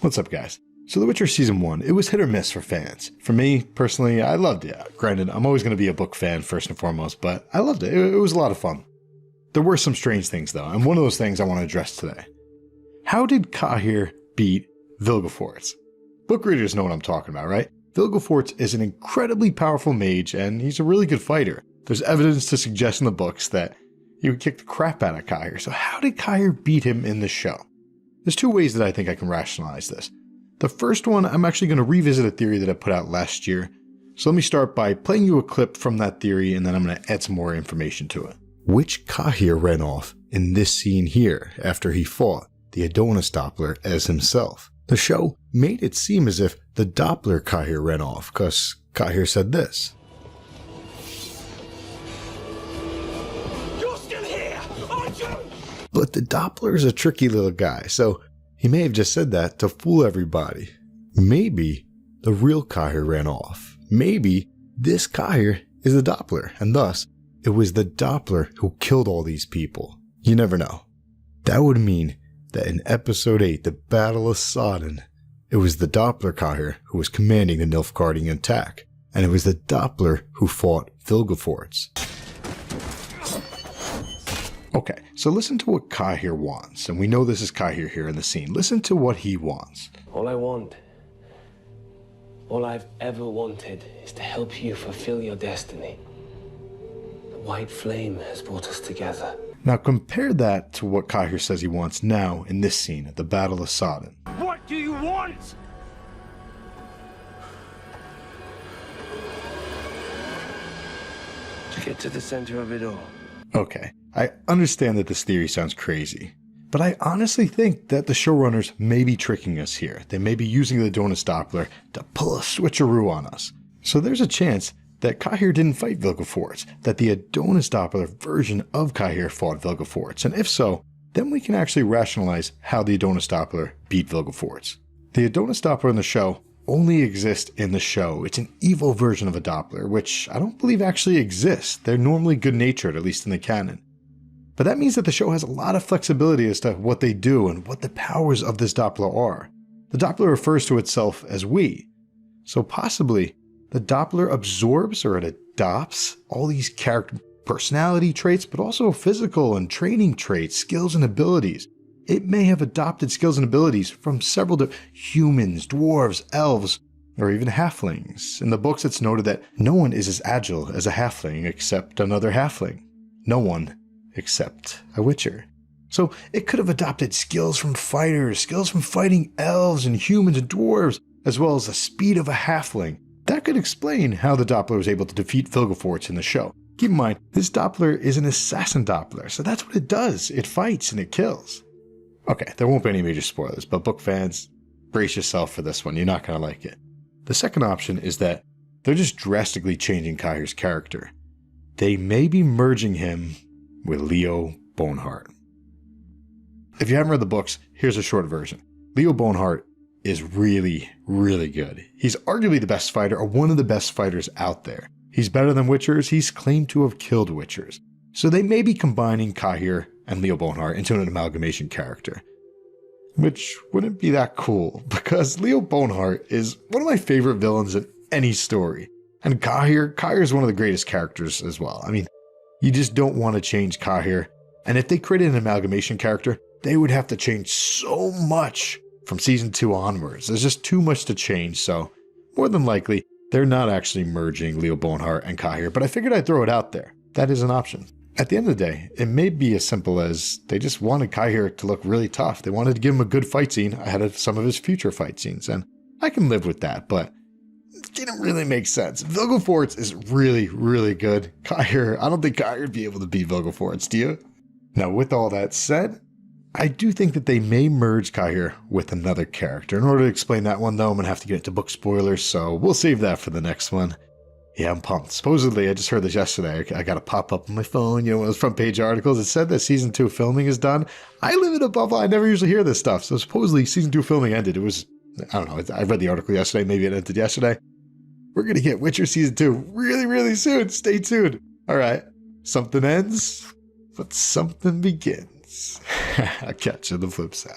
What's up, guys? So The Witcher Season 1, it was hit or miss for fans. For me, personally, I loved it. Granted, I'm always going to be a book fan first and foremost, but I loved it. It was a lot of fun. There were some strange things, though, and one of those things I want to address today. How did Cahir beat Vilgefortz? Book readers know what I'm talking about, right? Vilgefortz is an incredibly powerful mage, and he's a really good fighter. There's evidence to suggest in the books that he would kick the crap out of Cahir. So how did Cahir beat him in the show? There's two ways that I think I can rationalize this. The first one, I'm actually going to revisit a theory that I put out last year. So let me start by playing you a clip from that theory, and then I'm going to add some more information to it. Which Cahir ran off in this scene here after he fought the Adonis Doppler as himself? The show made it seem as if the Doppler Cahir ran off, because Cahir said this. You're still here, aren't you? But the Doppler is a tricky little guy, so he may have just said that to fool everybody. Maybe the real Cahir ran off. Maybe this Cahir is the Doppler, and thus it was the Doppler who killed all these people. You never know. That would mean that in Episode 8, the Battle of Sodden, it was the Doppler Cahir who was commanding the Nilfgaardian attack, and it was the Doppler who fought Vilgefortz. Okay, so listen to what Cahir wants, and we know this is Cahir here in the scene. Listen to what he wants. All I want, all I've ever wanted, is to help you fulfill your destiny. The white flame has brought us together. Now compare that to what Cahir says he wants now in this scene at the Battle of Sodden. What do you want? To get to the center of it all. Okay, I understand that this theory sounds crazy, but I honestly think that the showrunners may be tricking us here. They may be using the Adonis Doppler to pull a switcheroo on us. So there's a chance that Cahir didn't fight Vilgefortz, that the Adonis Doppler version of Cahir fought Vilgefortz, and if so, then we can actually rationalize how the Adonis Doppler beat Vilgefortz. The Adonis Doppler in the show only exists in the show. It's an evil version of a Doppler, which I don't believe actually exists. They're normally good-natured, at least in the canon. But that means that the show has a lot of flexibility as to what they do and what the powers of this Doppler are. The Doppler refers to itself as we, so possibly the Doppler absorbs or it adopts all these character personality traits, but also physical and training traits, skills and abilities. It may have adopted skills and abilities from several humans, dwarves, elves, or even halflings. In the books it's noted that no one is as agile as a halfling except another halfling. No one except a witcher. So it could have adopted skills from fighters, skills from fighting elves and humans and dwarves, as well as the speed of a halfling. That could explain how the Doppler was able to defeat Vilgefortz in the show. Keep in mind, this Doppler is an assassin Doppler, so that's what it does. It fights and it kills. Okay, there won't be any major spoilers, but book fans, brace yourself for this one. You're not going to like it. The second option is that they're just drastically changing Cahir's character. They may be merging him with Leo Boneheart. If you haven't read the books, here's a short version. Leo Boneheart is really, really good. He's arguably the best fighter, or one of the best fighters out there. He's better than Witchers. He's claimed to have killed Witchers. So they may be combining Cahir and Leo Boneheart into an amalgamation character. Which wouldn't be that cool, because Leo Boneheart is one of my favorite villains in any story. And Cahir is one of the greatest characters as well. I mean, you just don't want to change Cahir. And if they created an amalgamation character, they would have to change so much from season 2 onwards. There's just too much to change, so more than likely, they're not actually merging Leo Boneheart and Cahir, but I figured I'd throw it out there. That is an option. At the end of the day, it may be as simple as they just wanted Cahir to look really tough. They wanted to give him a good fight scene ahead of some of his future fight scenes, and I can live with that, but it didn't really make sense. Vilgefortz is really, really good. Cahir, I don't think Cahir would be able to beat Vilgefortz, do you? Now, with all that said, I do think that they may merge Cahir with another character. In order to explain that one, though, I'm going to have to get into book spoilers, so we'll save that for the next one. Yeah, I'm pumped. Supposedly, I just heard this yesterday. I got a pop-up on my phone, one of those front page articles. It said that season 2 filming is done. I live in a bubble. I never usually hear this stuff. So supposedly, season 2 filming ended. It was, I don't know. I read the article yesterday. Maybe it ended yesterday. We're going to get Witcher season 2 really, really soon. Stay tuned. All right. Something ends, but something begins. I'll catch you on the flip side.